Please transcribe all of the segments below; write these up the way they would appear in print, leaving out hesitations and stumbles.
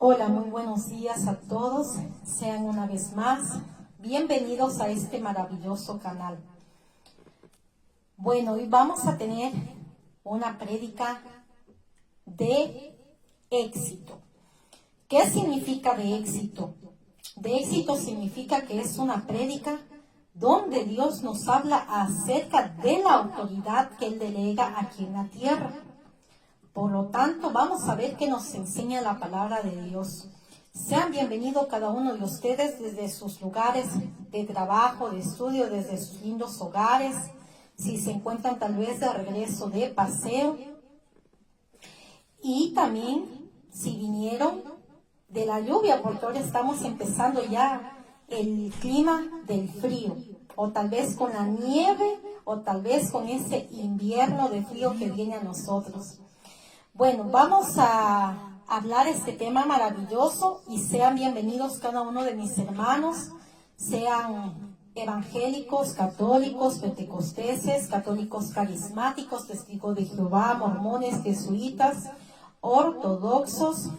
Hola, muy buenos días a todos. Sean una vez más bienvenidos a este maravilloso canal. Bueno, hoy vamos a tener una prédica de éxito. ¿Qué significa de éxito? De éxito significa que es una prédica donde Dios nos habla acerca de la autoridad que Él delega aquí en la tierra. Por lo tanto, vamos a ver qué nos enseña la palabra de Dios. Sean bienvenidos cada uno de ustedes desde sus lugares de trabajo, de estudio, desde sus lindos hogares, si se encuentran tal vez de regreso de paseo. Y también si vinieron de la lluvia, porque ahora estamos empezando ya el clima del frío, o tal vez con la nieve, o tal vez con ese invierno de frío que viene a nosotros. Bueno, vamos a hablar este tema maravilloso y sean bienvenidos cada uno de mis hermanos, sean evangélicos, católicos, pentecosteses, católicos carismáticos, testigos de Jehová, mormones, jesuitas, ortodoxos,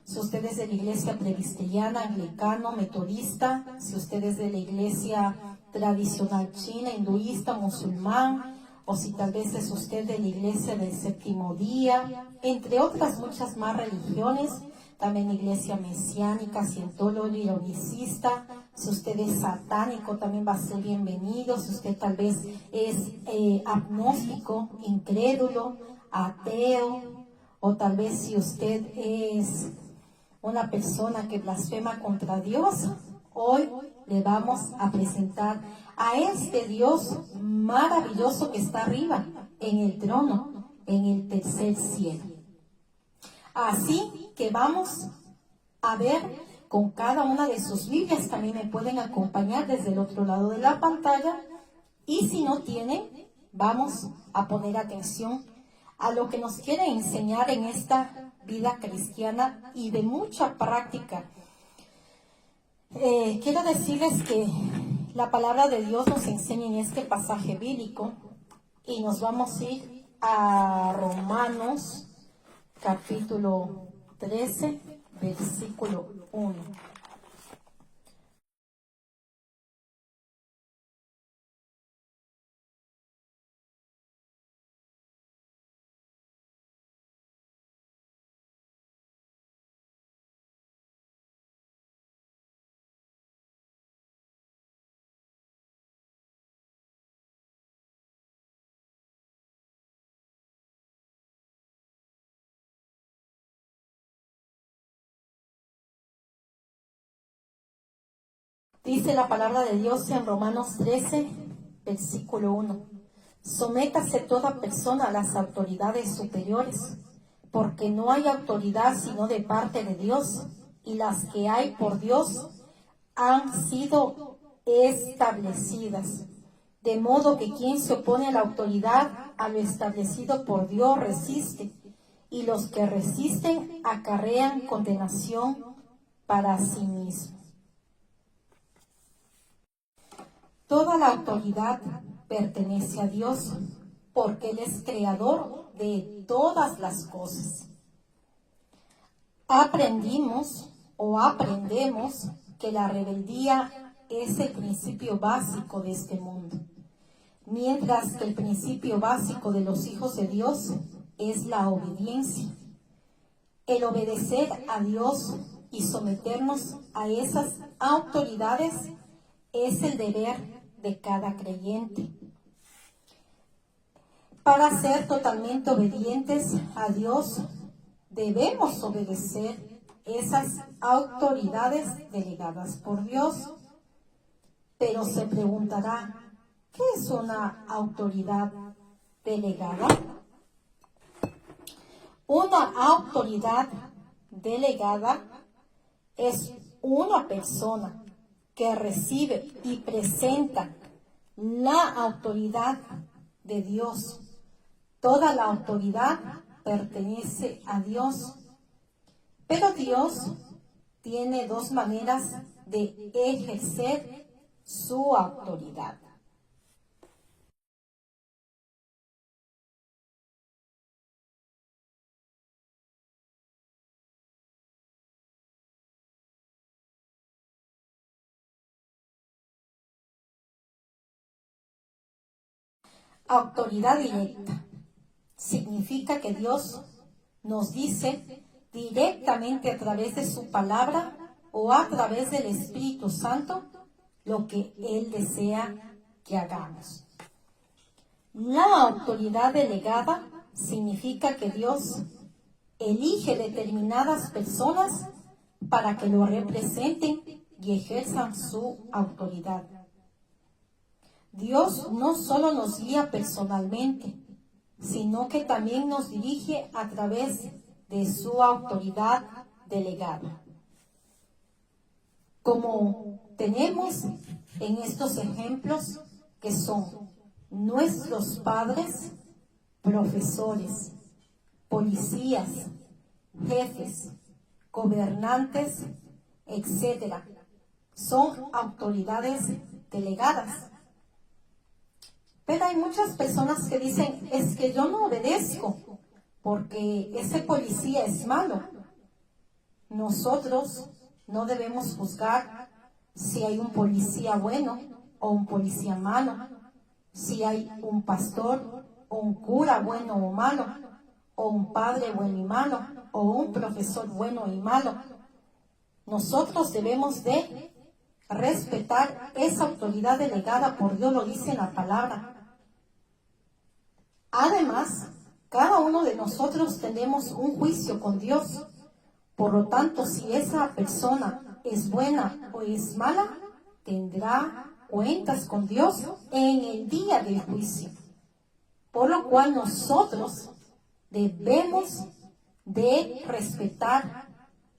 si usted es de la iglesia presbiteriana, anglicano, metodista, si usted es de la iglesia tradicional china, hinduista, musulmán, o si tal vez es usted de la iglesia del séptimo día, entre otras muchas más religiones, también iglesia mesiánica, cientóloga y unicista. Si usted es satánico, también va a ser bienvenido. Si usted tal vez es agnóstico, incrédulo, ateo, o tal vez si usted es una persona que blasfema contra Dios, hoy le vamos a presentar a este Dios maravilloso que está arriba, en el trono, en el tercer cielo. Así que vamos a ver con cada una de sus Biblias. También me pueden acompañar desde el otro lado de la pantalla. Y si no tienen, vamos a poner atención a lo que nos quiere enseñar en esta vida cristiana y de mucha práctica. Quiero decirles que la palabra de Dios nos enseña en este pasaje bíblico y nos vamos a ir a Romanos capítulo 13, versículo 1. Dice la palabra de Dios en Romanos 13, versículo 1. Sométase toda persona a las autoridades superiores, porque no hay autoridad sino de parte de Dios, y las que hay por Dios han sido establecidas. De modo que quien se opone a la autoridad, a lo establecido por Dios, resiste, y los que resisten acarrean condenación para sí mismos. Toda la autoridad pertenece a Dios, porque Él es creador de todas las cosas. Aprendemos que la rebeldía es el principio básico de este mundo, mientras que el principio básico de los hijos de Dios es la obediencia. El obedecer a Dios y someternos a esas autoridades es el deber de cada creyente. Para ser totalmente obedientes a Dios, debemos obedecer esas autoridades delegadas por Dios. Pero se preguntará, ¿qué es una autoridad delegada? Una autoridad delegada es una persona que recibe y presenta la autoridad de Dios. Toda la autoridad pertenece a Dios, pero Dios tiene dos maneras de ejercer su autoridad. autoridad directa. Significa que Dios nos dice directamente a través de su palabra o a través del Espíritu Santo lo que Él desea que hagamos. La autoridad delegada significa que Dios elige determinadas personas para que lo representen y ejerzan su autoridad. Dios no solo nos guía personalmente, sino que también nos dirige a través de su autoridad delegada. Como tenemos en estos ejemplos que son nuestros padres, profesores, policías, jefes, gobernantes, etc. Son autoridades delegadas. Pero hay muchas personas que dicen, es que yo no obedezco porque ese policía es malo. Nosotros no debemos juzgar si hay un policía bueno o un policía malo, si hay un pastor o un cura bueno o malo, o un padre bueno y malo, o un profesor bueno y malo. Nosotros debemos de respetar esa autoridad delegada por Dios, lo dice en la palabra. Además, cada uno de nosotros tenemos un juicio con Dios. Por lo tanto, si esa persona es buena o es mala, tendrá cuentas con Dios en el día del juicio. Por lo cual nosotros debemos de respetar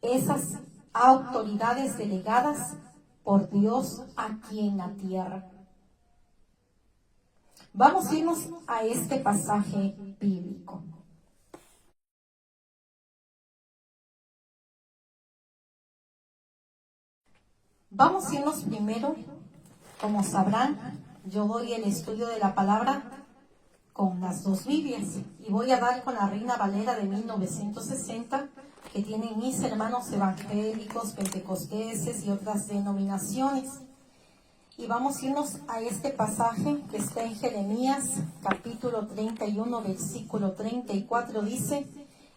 esas autoridades delegadas por Dios aquí en la tierra. Vamos a irnos a este pasaje bíblico. Vamos a irnos primero, como sabrán, yo doy el estudio de la palabra con las dos Biblias y voy a dar con la Reina Valera de 1960 que tienen mis hermanos evangélicos, pentecosteses y otras denominaciones. Y vamos a irnos a este pasaje que está en Jeremías, capítulo 31, versículo 34, dice: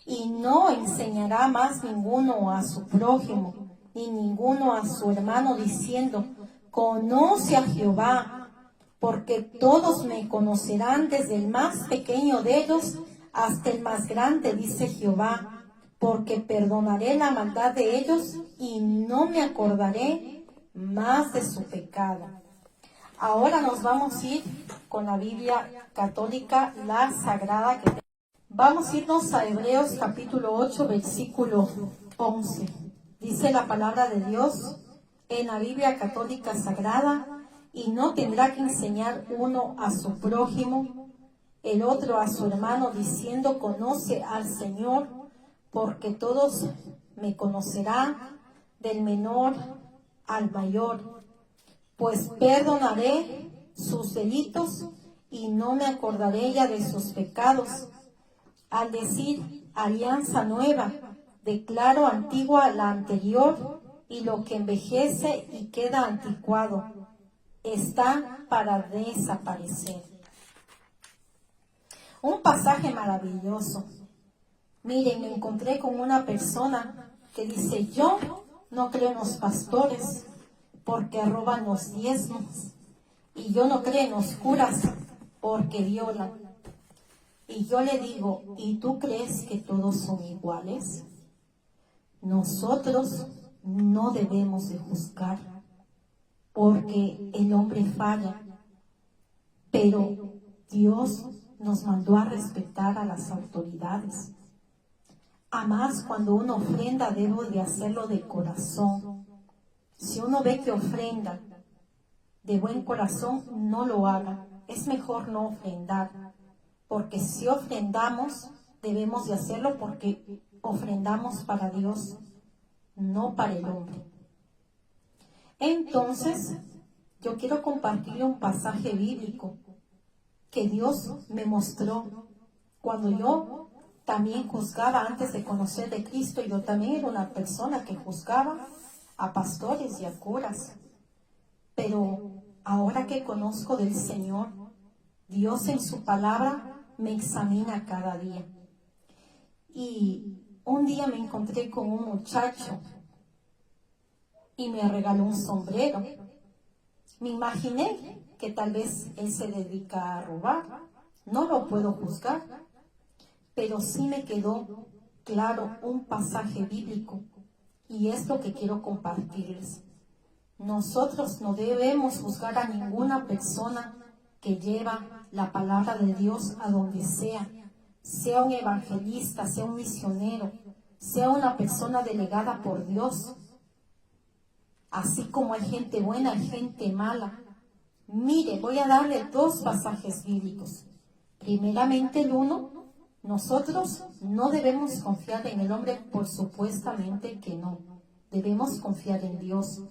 y no enseñará más ninguno a su prójimo, ni ninguno a su hermano, diciendo: conoce a Jehová, porque todos me conocerán, desde el más pequeño de ellos hasta el más grande, dice Jehová, porque perdonaré la maldad de ellos y no me acordaré más de su pecado. Ahora nos vamos a ir con la Biblia católica, la Sagrada. Vamos a irnos a Hebreos capítulo 8, versículo 11. Dice la palabra de Dios en la Biblia católica sagrada: y no tendrá que enseñar uno a su prójimo, el otro a su hermano, diciendo: conoce al Señor, porque todos me conocerán, del menor al mayor, pues perdonaré sus delitos y no me acordaré ya de sus pecados. Al decir alianza nueva, declaro antigua la anterior, y lo que envejece y queda anticuado está para desaparecer. Un pasaje maravilloso. Miren, me encontré con una persona que dice: yo no creo en los pastores porque roban los diezmos, y yo no creo en los curas porque violan. Y yo le digo: ¿y tú crees que todos son iguales? Nosotros no debemos de juzgar, porque el hombre falla, pero Dios nos mandó a respetar a las autoridades. Además, cuando uno ofrenda, debo de hacerlo de corazón. Si uno ve que ofrenda de buen corazón, no lo haga. Es mejor no ofrendar, porque si ofrendamos, debemos de hacerlo porque ofrendamos para Dios, no para el hombre. Entonces, yo quiero compartir un pasaje bíblico que Dios me mostró cuando yo también juzgaba antes de conocer de Cristo. Yo también era una persona que juzgaba a pastores y a curas. Pero ahora que conozco del Señor, Dios en su palabra me examina cada día. Y un día me encontré con un muchacho y me regaló un sombrero. Me imaginé que tal vez él se dedica a robar. No lo puedo juzgar, pero sí me quedó claro un pasaje bíblico y es lo que quiero compartirles. Nosotros no debemos juzgar a ninguna persona que lleva la palabra de Dios a donde sea un evangelista, sea un misionero, sea una persona delegada por Dios. Así como hay gente buena, hay gente mala. Mire, voy a darle 2 pasajes bíblicos. Primeramente el 1, nosotros no debemos confiar en el hombre, por supuestamente que no. Debemos confiar en Dios.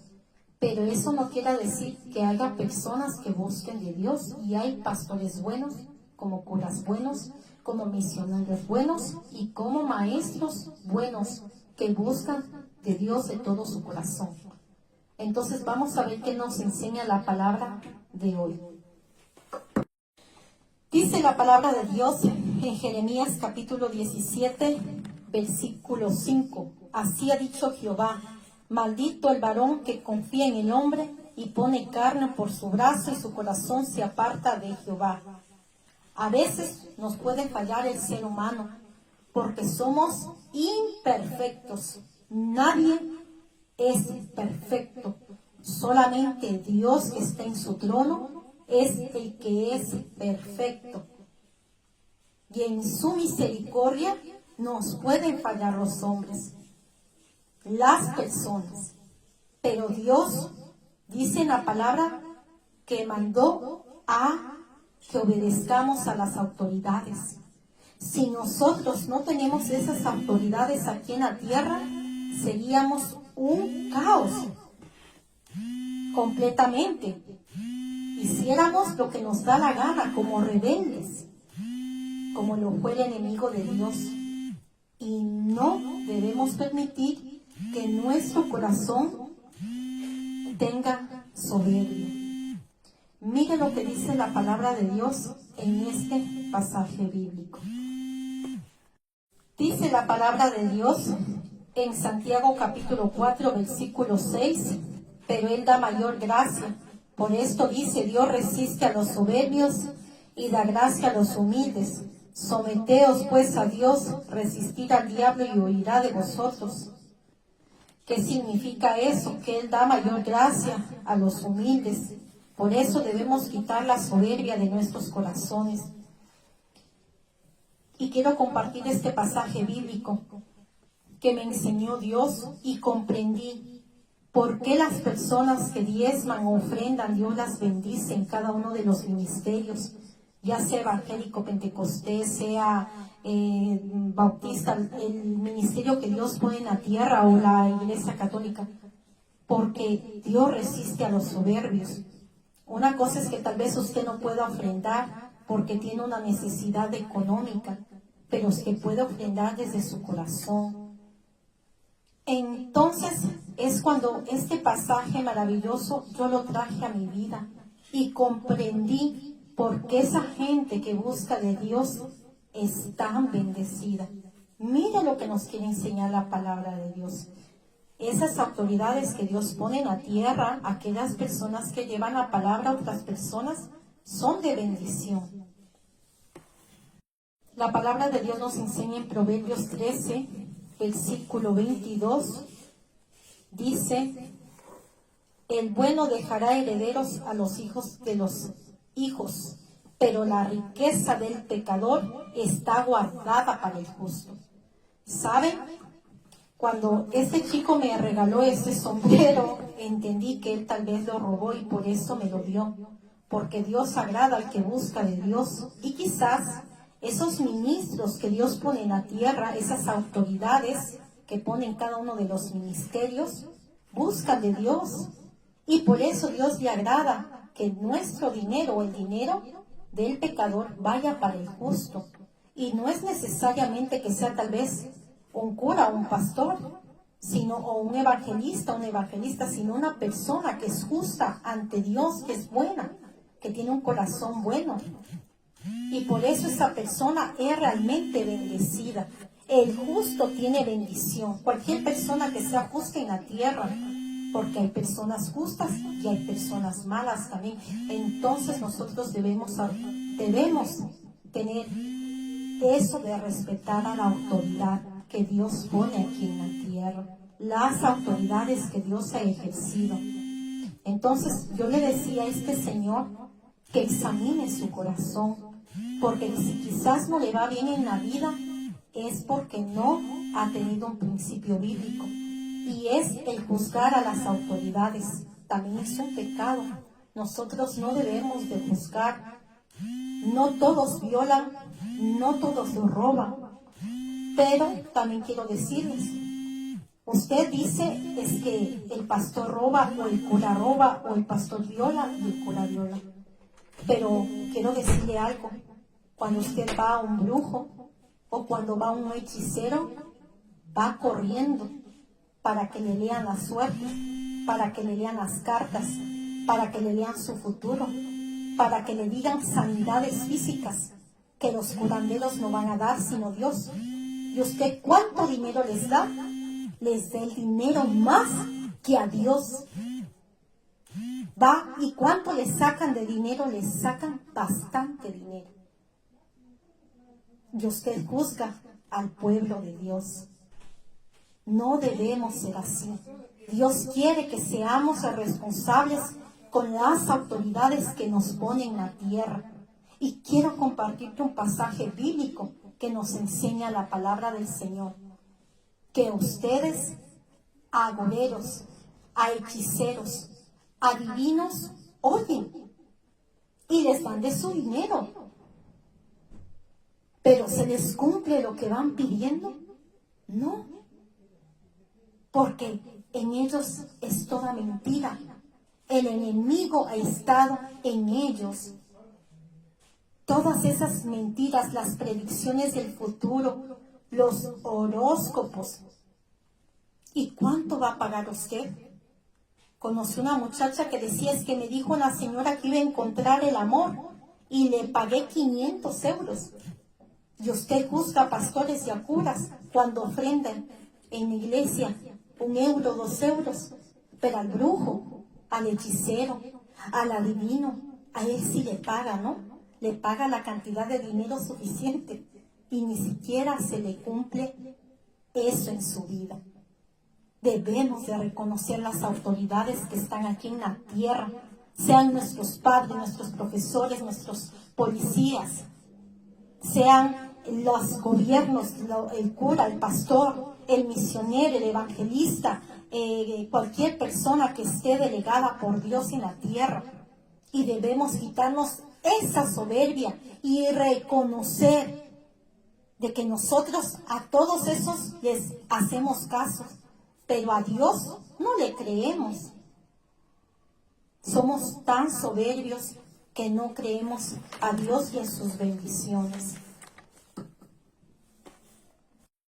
Pero eso no quiere decir que haya personas que busquen de Dios, y hay pastores buenos, como curas buenos, como misioneros buenos y como maestros buenos que buscan de Dios de todo su corazón. Entonces vamos a ver qué nos enseña la palabra de hoy. Dice la palabra de Dios en Jeremías capítulo 17, versículo 5. Así ha dicho Jehová: maldito el varón que confía en el hombre y pone carne por su brazo y su corazón se aparta de Jehová. A veces nos puede fallar el ser humano porque somos imperfectos. Nadie es perfecto. Solamente Dios que está en su trono es el que es perfecto. Y en su misericordia nos pueden fallar los hombres, las personas. Pero Dios dice en la palabra que mandó a que obedezcamos a las autoridades. Si nosotros no tenemos esas autoridades aquí en la tierra, seríamos un caos completamente. Hiciéramos lo que nos da la gana como rebeldes, como lo fue el enemigo de Dios. Y no debemos permitir que nuestro corazón tenga soberbia. Mire lo que dice la palabra de Dios en este pasaje bíblico. Dice la palabra de Dios en Santiago capítulo 4, versículo 6, pero Él da mayor gracia. Por esto dice: Dios resiste a los soberbios y da gracia a los humildes. Someteos pues a Dios, resistid al diablo y huirá de vosotros. ¿Qué significa eso? Que Él da mayor gracia a los humildes. Por eso debemos quitar la soberbia de nuestros corazones. Y quiero compartir este pasaje bíblico que me enseñó Dios y comprendí por qué las personas que diezman o ofrendan, Dios las bendice en cada uno de los ministerios, ya sea evangélico, pentecostés, sea bautista, el ministerio que Dios pone en la tierra, o la iglesia católica, porque Dios resiste a los soberbios. Una cosa es que tal vez usted no pueda ofrendar porque tiene una necesidad económica, pero es que puede ofrendar desde su corazón. Entonces es cuando este pasaje maravilloso yo lo traje a mi vida y comprendí por qué esa gente que busca de Dios es tan bendecida. Mira lo que nos quiere enseñar la palabra de Dios. Esas autoridades que Dios pone en la tierra, aquellas personas que llevan la palabra a otras personas, son de bendición. La palabra de Dios nos enseña en Proverbios 13, versículo 22, dice: el bueno dejará herederos a los hijos de los hijos, pero la riqueza del pecador está guardada para el justo. ¿Saben? Cuando este chico me regaló este sombrero, entendí que él tal vez lo robó y por eso me lo dio. Porque Dios agrada al que busca de Dios. Y quizás esos ministros que Dios pone en la tierra, esas autoridades que ponen cada uno de los ministerios, buscan de Dios. Y por eso Dios le agrada que nuestro dinero o el dinero del pecador vaya para el justo. Y no es necesariamente que sea tal vez un cura o un pastor, o un evangelista, sino una persona que es justa ante Dios, que es buena. que tiene un corazón bueno. Y por eso esa persona es realmente bendecida. El justo tiene bendición. Cualquier persona que sea justa en la tierra, porque hay personas justas y hay personas malas también. Entonces nosotros debemos tener eso de respetar a la autoridad que Dios pone aquí en la tierra, las autoridades que Dios ha ejercido. Entonces yo le decía a este señor que examine su corazón, porque si quizás no le va bien en la vida, es porque no ha tenido un principio bíblico. Y es el juzgar a las autoridades. También es un pecado. Nosotros no debemos de juzgar. No todos violan, no todos lo roban. Pero también quiero decirles, usted dice es que el pastor roba, o el cura roba, o el pastor viola y el cura viola. Pero quiero decirle algo. Cuando usted va a un brujo o cuando va a un hechicero, va corriendo para que le lean la suerte, para que le lean las cartas, para que le lean su futuro, para que le digan sanidades físicas que los curanderos no van a dar sino Dios. ¿Y usted cuánto dinero les da? Les da el dinero más que a Dios. Va, ¿y cuánto les sacan de dinero? Les sacan bastante dinero. Y usted juzga al pueblo de Dios. No debemos ser así. Dios quiere que seamos responsables con las autoridades que nos ponen en la tierra. Y quiero compartirte un pasaje bíblico que nos enseña la palabra del Señor. Que ustedes, a agoreros, a hechiceros, adivinos, oyen y les dan de su dinero. ¿Pero se les cumple lo que van pidiendo? No. Porque en ellos es toda mentira. El enemigo ha estado en ellos. Todas esas mentiras, las predicciones del futuro, los horóscopos. ¿Y cuánto va a pagar usted? Conocí una muchacha que decía, es que me dijo la señora que iba a encontrar el amor y le pagué 500 euros. Y usted juzga a pastores y a curas cuando ofrendan en la iglesia 1 euro, 2 euros, pero al brujo, al hechicero, al adivino, a él sí le paga, ¿no? Le paga la cantidad de dinero suficiente y ni siquiera se le cumple eso en su vida. Debemos de reconocer las autoridades que están aquí en la tierra, sean nuestros padres, nuestros profesores, nuestros policías, sean los gobiernos, el cura, el pastor, el misionero, el evangelista, cualquier persona que esté delegada por Dios en la tierra. Y debemos quitarnos esa soberbia y reconocer de que nosotros a todos esos les hacemos caso, pero a Dios no le creemos. Somos tan soberbios que no creemos a Dios y en sus bendiciones.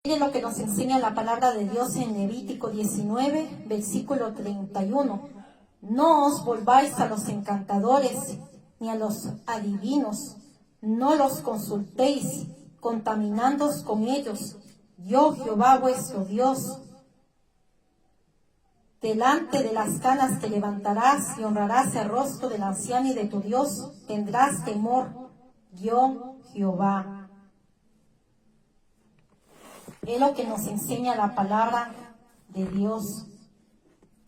Miren lo que nos enseña la palabra de Dios en Levítico 19, versículo 31. No os volváis a los encantadores ni a los adivinos, no los consultéis, contaminándoos con ellos. Yo, Jehová vuestro Dios, delante de las canas te levantarás y honrarás el rostro del anciano y de tu Dios tendrás temor. Yo, Jehová. Es lo que nos enseña la palabra de Dios.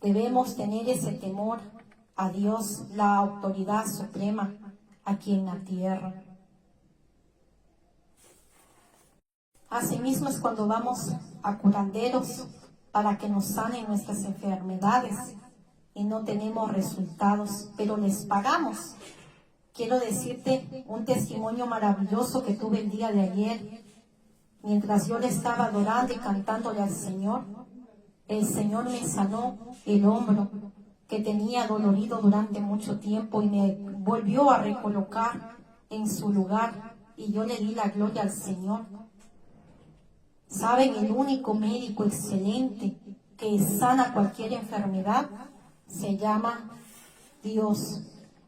Debemos tener ese temor a Dios, la autoridad suprema aquí en la tierra. Asimismo es cuando vamos a curanderos para que nos sanen nuestras enfermedades y no tenemos resultados, pero les pagamos. Quiero decirte un testimonio maravilloso que tuve el día de ayer. Mientras yo le estaba adorando y cantándole al Señor, el Señor me sanó el hombro que tenía dolorido durante mucho tiempo y me volvió a recolocar en su lugar y yo le di la gloria al Señor. ¿Saben? El único médico excelente que sana cualquier enfermedad se llama Dios.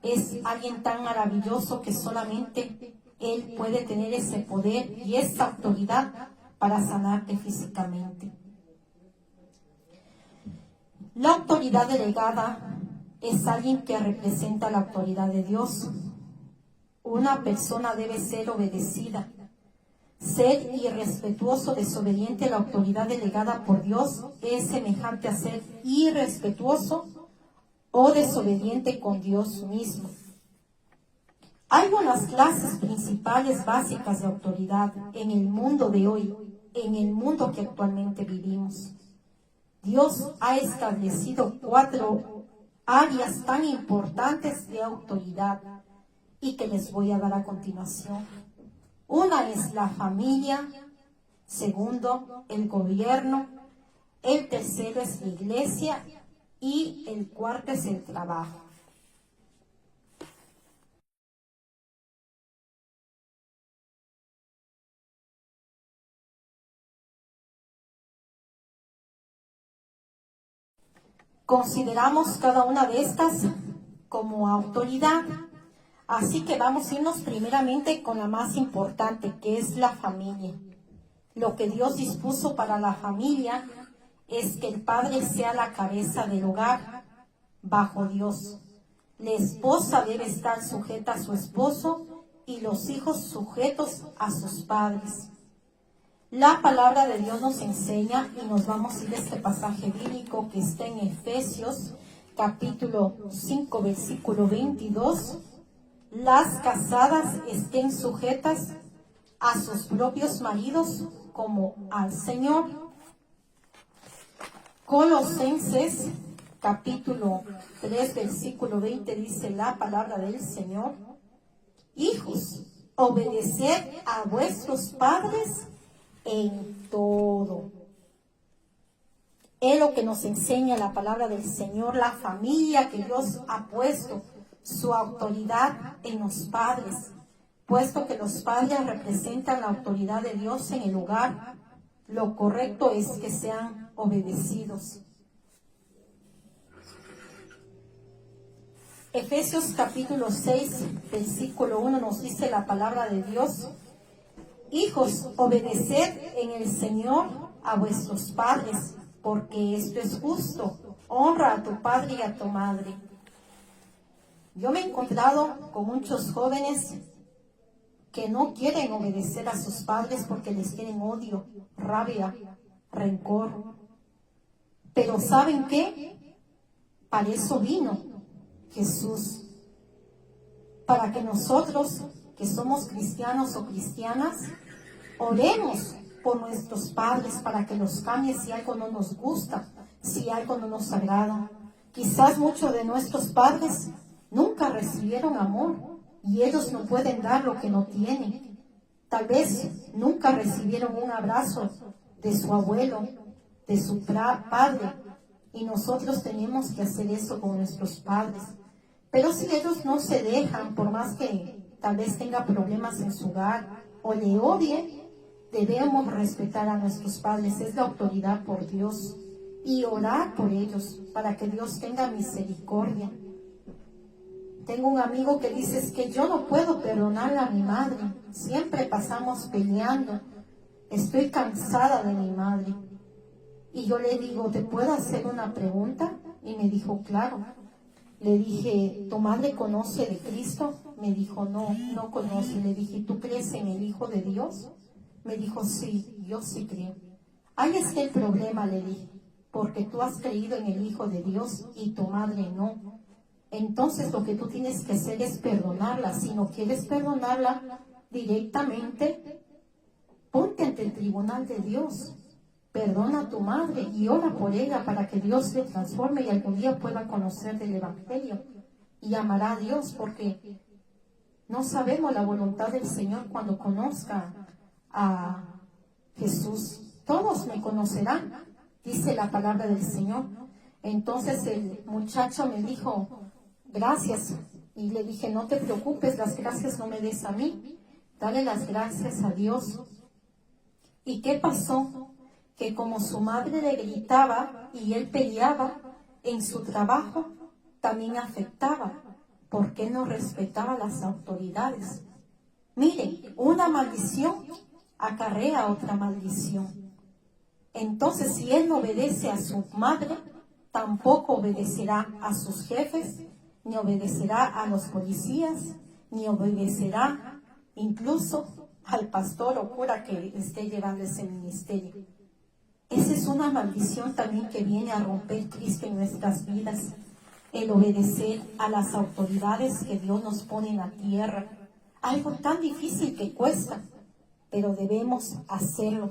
es alguien tan maravilloso que solamente Él puede tener ese poder y esa autoridad para sanarte físicamente. La autoridad delegada es alguien que representa la autoridad de Dios. Una persona debe ser obedecida. Ser irrespetuoso, desobediente a la autoridad delegada por Dios es semejante a ser irrespetuoso o desobediente con Dios mismo. Hay unas clases principales básicas de autoridad en el mundo de hoy, en el mundo que actualmente vivimos. Dios ha establecido 4 áreas tan importantes de autoridad y que les voy a dar a continuación. Una es la familia, segundo, el gobierno, el tercero es la iglesia y el cuarto es el trabajo. Consideramos cada una de estas como autoridad, así que vamos a irnos primeramente con la más importante, que es la familia. Lo que Dios dispuso para la familia es que el padre sea la cabeza del hogar bajo Dios. La esposa debe estar sujeta a su esposo y los hijos sujetos a sus padres. La palabra de Dios nos enseña, y nos vamos a ir a este pasaje bíblico que está en Efesios, capítulo 5, versículo 22. Las casadas estén sujetas a sus propios maridos como al Señor. Colosenses, capítulo 3, versículo 20, dice la palabra del Señor: hijos, obedeced a vuestros padres en todo. Es lo que nos enseña la palabra del Señor, la familia, que Dios ha puesto su autoridad en los padres, puesto que los padres representan la autoridad de Dios en el hogar. Lo correcto es que sean obedecidos. Efesios capítulo 6, versículo 1 nos dice la palabra de Dios: hijos, obedeced en el Señor a vuestros padres, porque esto es justo. Honra a tu padre y a tu madre. Yo me he encontrado con muchos jóvenes que no quieren obedecer a sus padres porque les tienen odio, rabia, rencor. Pero ¿saben qué? Para eso vino Jesús. Para que nosotros, que somos cristianos o cristianas, oremos por nuestros padres para que los cambie si algo no nos gusta, si algo no nos agrada. Quizás muchos de nuestros padres nunca recibieron amor y ellos no pueden dar lo que no tienen. Tal vez nunca recibieron un abrazo de su abuelo, de su padre, y nosotros tenemos que hacer eso con nuestros padres. Pero si ellos no se dejan, por más que tal vez tenga problemas en su hogar o le odie, debemos respetar a nuestros padres. Es la autoridad por Dios, y orar por ellos para que Dios tenga misericordia. Tengo un amigo que dice: es que yo no puedo perdonar a mi madre, siempre pasamos peleando, estoy cansada de mi madre. Y yo le digo: ¿te puedo hacer una pregunta? Y me dijo: claro. Le dije: ¿tu madre conoce de Cristo? Me dijo: no, no conoce. Le dije: ¿tú crees en el Hijo de Dios? Me dijo: sí, yo sí creo. Ahí está el problema, le dije, porque tú has creído en el Hijo de Dios y tu madre no. Entonces lo que tú tienes que hacer es perdonarla. Si no quieres perdonarla directamente, ponte ante el tribunal de Dios. Perdona a tu madre y ora por ella para que Dios le transforme y algún día pueda conocer del Evangelio y amará a Dios, porque no sabemos la voluntad del Señor cuando conozca a Jesús. Todos me conocerán, dice la palabra del Señor. Entonces el muchacho me dijo: gracias. Y le dije: no te preocupes, las gracias no me des a mí, dale las gracias a Dios. ¿Y qué pasó? Que como su madre le gritaba y él peleaba en su trabajo, también afectaba, ¿Por qué no respetaba a las autoridades? Miren, una maldición acarrea otra maldición. Entonces, si él no obedece a su madre, tampoco obedecerá a sus jefes, ni obedecerá a los policías, ni obedecerá incluso al pastor o cura que esté llevando ese ministerio. Esa es una maldición también que viene a romper Cristo en nuestras vidas, el obedecer a las autoridades que Dios nos pone en la tierra. Algo tan difícil que cuesta, pero debemos hacerlo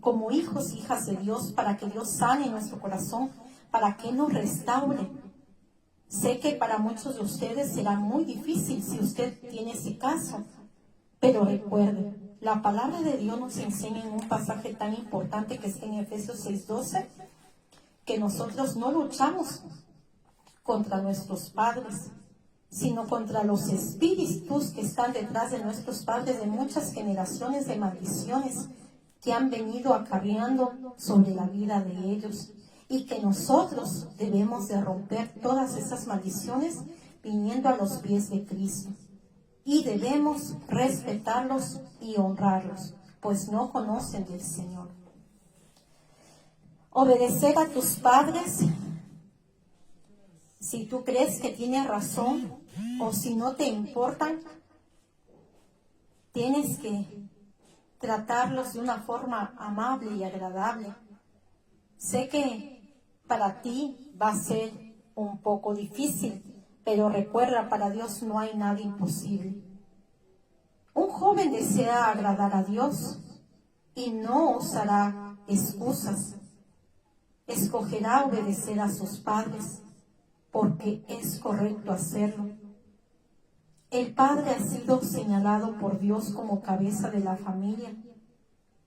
como hijos, hijas de Dios, para que Dios sane nuestro corazón, para que nos restaure. Sé que para muchos de ustedes será muy difícil si usted tiene ese caso, pero recuerde, la palabra de Dios nos enseña en un pasaje tan importante que está en Efesios 6:12, que nosotros no luchamos contra nuestros padres, sino contra los espíritus que están detrás de nuestros padres de muchas generaciones de maldiciones que han venido acarreando sobre la vida de ellos, y que nosotros debemos de romper todas esas maldiciones viniendo a los pies de Cristo. Y debemos respetarlos y honrarlos, pues no conocen del Señor. Obedecer a tus padres, si tú crees que tienes razón o si no te importan, tienes que tratarlos de una forma amable y agradable. Sé que para ti va a ser un poco difícil, pero recuerda, para Dios no hay nada imposible. Un joven desea agradar a Dios y no usará excusas. Escogerá obedecer a sus padres porque es correcto hacerlo. El padre ha sido señalado por Dios como cabeza de la familia,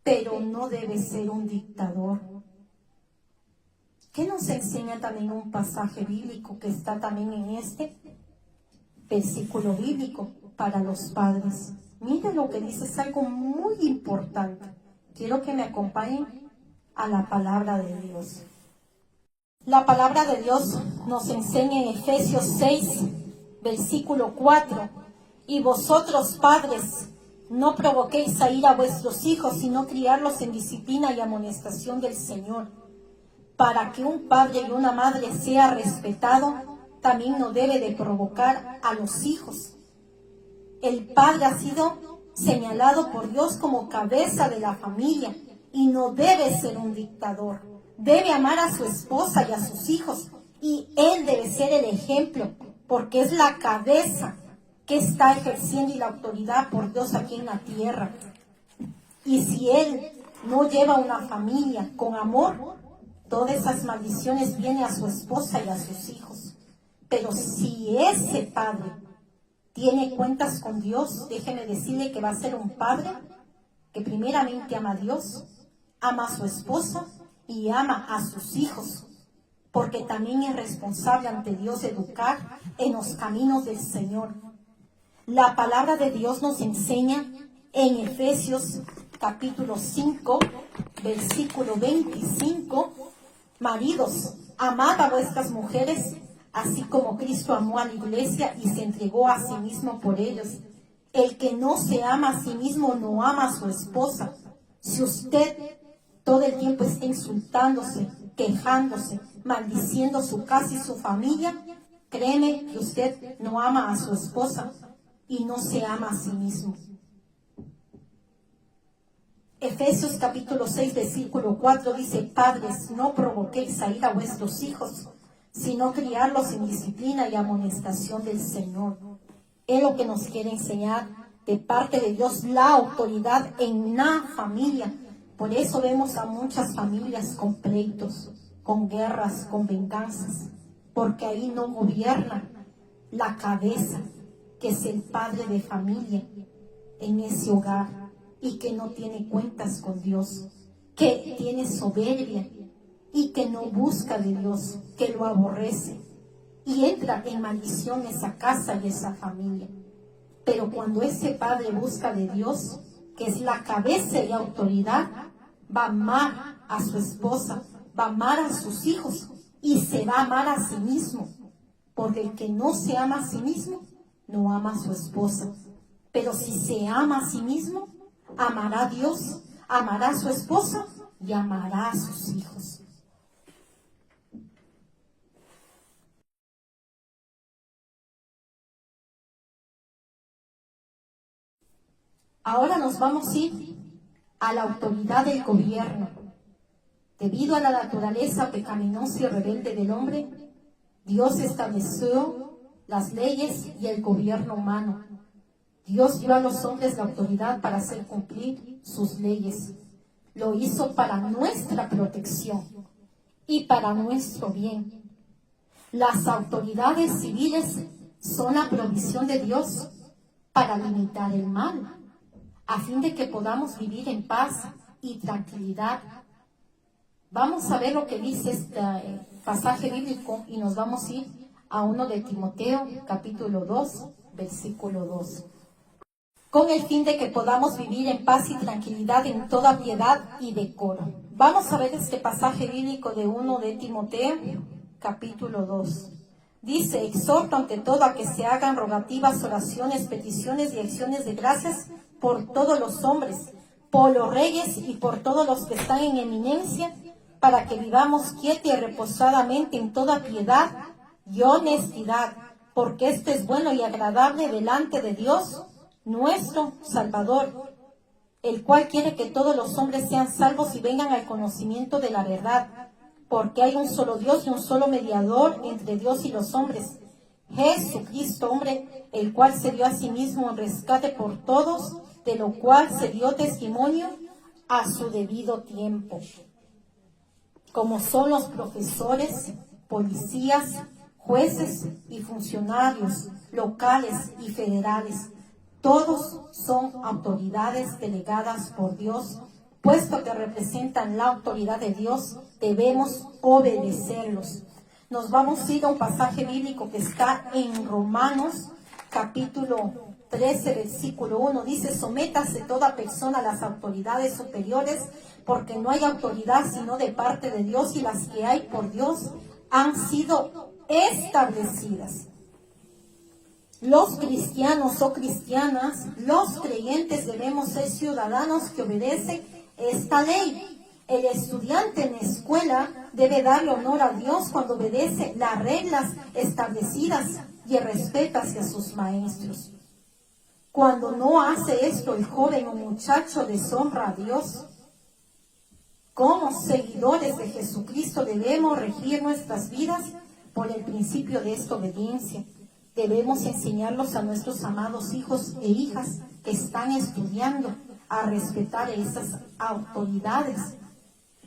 pero no debe ser un dictador. ¿Qué nos enseña también un pasaje bíblico que está también en este versículo bíblico para los padres? Mira lo que dice, es algo muy importante. Quiero que me acompañen a la palabra de Dios. La palabra de Dios nos enseña en Efesios 6, versículo 4. Y vosotros, padres, no provoquéis a ira a vuestros hijos, sino criarlos en disciplina y amonestación del Señor. Para que un padre y una madre sea respetado, también no debe de provocar a los hijos. El padre ha sido señalado por Dios como cabeza de la familia y no debe ser un dictador. Debe amar a su esposa y a sus hijos, y él debe ser el ejemplo, porque es la cabeza que está ejerciendo y la autoridad por Dios aquí en la tierra. Y si él no lleva una familia con amor, todas esas maldiciones vienen a su esposa y a sus hijos. Pero si ese padre tiene cuentas con Dios, déjeme decirle que va a ser un padre que primeramente ama a Dios, ama a su esposa y ama a sus hijos, porque también es responsable ante Dios de educar en los caminos del Señor. La palabra de Dios nos enseña en Efesios capítulo 5, versículo 25, maridos, amad a vuestras mujeres, así como Cristo amó a la iglesia y se entregó a sí mismo por ellos. El que no se ama a sí mismo no ama a su esposa. Si usted todo el tiempo está insultándose, quejándose, maldiciendo su casa y su familia, créeme que usted no ama a su esposa y no se ama a sí mismo. Efesios capítulo 6, versículo 4 dice: padres, no provoquéis a ira a vuestros hijos, sino criarlos en disciplina y amonestación del Señor. Es lo que nos quiere enseñar de parte de Dios, la autoridad en la familia. Por eso vemos a muchas familias con pleitos, con guerras, con venganzas, porque ahí no gobierna la cabeza, que es el padre de familia en ese hogar, y que no tiene cuentas con Dios, que tiene soberbia y que no busca de Dios, que lo aborrece, y entra en maldición esa casa y esa familia. Pero cuando ese padre busca de Dios, que es la cabeza y autoridad, va a amar a su esposa, va a amar a sus hijos y se va a amar a sí mismo, porque el que no se ama a sí mismo, no ama a su esposa. Pero si se ama a sí mismo, amará a Dios, amará a su esposa y amará a sus hijos. Ahora nos vamos a ir a la autoridad del gobierno. Debido a la naturaleza pecaminosa y rebelde del hombre, Dios estableció las leyes y el gobierno humano. Dios dio a los hombres la autoridad para hacer cumplir sus leyes. Lo hizo para nuestra protección y para nuestro bien. Las autoridades civiles son la provisión de Dios para limitar el mal, a fin de que podamos vivir en paz y tranquilidad. Vamos a ver lo que dice este pasaje bíblico y nos vamos a ir a 1 de Timoteo, capítulo 2, versículo 2. Con el fin de que podamos vivir en paz y tranquilidad en toda piedad y decoro. Vamos a ver este pasaje bíblico de 1 de Timoteo, capítulo 2. Dice: exhorto ante todo a que se hagan rogativas, oraciones, peticiones y acciones de gracias por todos los hombres, por los reyes y por todos los que están en eminencia, para que vivamos quieta y reposadamente en toda piedad y honestidad, porque esto es bueno y agradable delante de Dios, nuestro Salvador, el cual quiere que todos los hombres sean salvos y vengan al conocimiento de la verdad, porque hay un solo Dios y un solo mediador entre Dios y los hombres, Jesucristo, hombre, el cual se dio a sí mismo en rescate por todos, de lo cual se dio testimonio a su debido tiempo. Como son los profesores, policías, jueces y funcionarios locales y federales, todos son autoridades delegadas por Dios, puesto que representan la autoridad de Dios, debemos obedecerlos. Nos vamos a ir a un pasaje bíblico que está en Romanos, capítulo 13, versículo 1. Dice: sométase toda persona a las autoridades superiores, porque no hay autoridad sino de parte de Dios, y las que hay por Dios han sido establecidas. Los cristianos o cristianas, los creyentes, debemos ser ciudadanos que obedecen esta ley. El estudiante en la escuela debe darle honor a Dios cuando obedece las reglas establecidas y respeta hacia sus maestros. Cuando no hace esto, el joven o muchacho deshonra a Dios. Como seguidores de Jesucristo debemos regir nuestras vidas por el principio de esta obediencia. Debemos enseñarlos a nuestros amados hijos e hijas que están estudiando a respetar esas autoridades.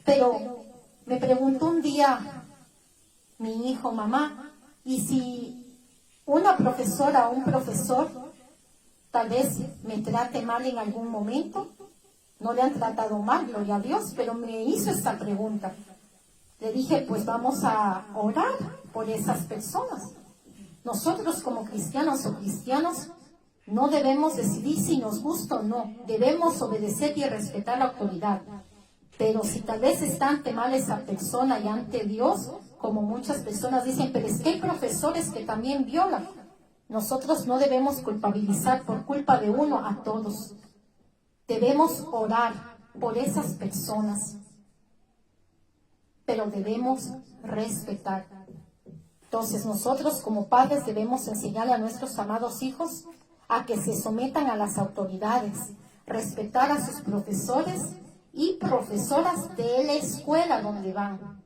Pero me preguntó un día mi hijo: mamá, ¿y si una profesora o un profesor tal vez me trate mal en algún momento? No le han tratado mal, gloria a Dios, pero me hizo esta pregunta. Le dije: pues vamos a orar por esas personas. Nosotros como cristianos o cristianos no debemos decidir si nos gusta o no. Debemos obedecer y respetar la autoridad. Pero si tal vez está ante mal esa persona y ante Dios, como muchas personas dicen: pero es que hay profesores que también violan. Nosotros no debemos culpabilizar por culpa de uno a todos. Debemos orar por esas personas, pero debemos respetar. Entonces nosotros como padres debemos enseñarle a nuestros amados hijos a que se sometan a las autoridades, respetar a sus profesores y profesoras de la escuela donde van.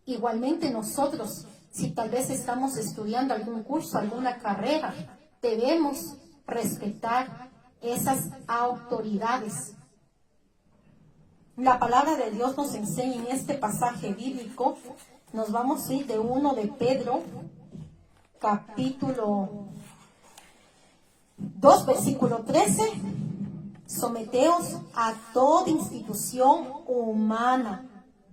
Igualmente nosotros, si tal vez estamos estudiando algún curso, alguna carrera, debemos respetar esas autoridades. La palabra de Dios nos enseña en este pasaje bíblico. Nos vamos a ir de 1 de Pedro, capítulo 2, versículo 13. Someteos a toda institución humana.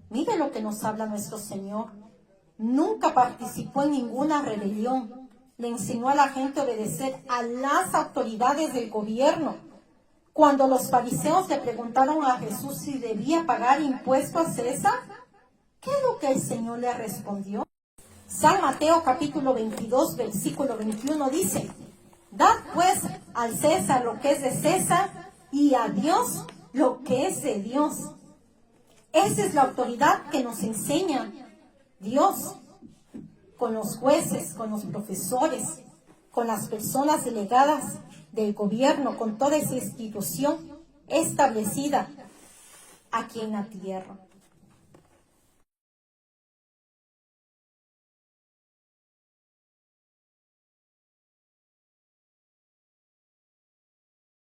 Mire lo que nos habla nuestro Señor. Nunca participó en ninguna rebelión. Le enseñó a la gente a obedecer a las autoridades del gobierno. Cuando los fariseos le preguntaron a Jesús si debía pagar impuesto a César, ¿qué es lo que el Señor le respondió? San Mateo capítulo 22, versículo 21 dice: dad pues al César lo que es de César y a Dios lo que es de Dios. Esa es la autoridad que nos enseña Dios con los jueces, con los profesores, con las personas delegadas del gobierno, con toda esa institución establecida aquí en la tierra.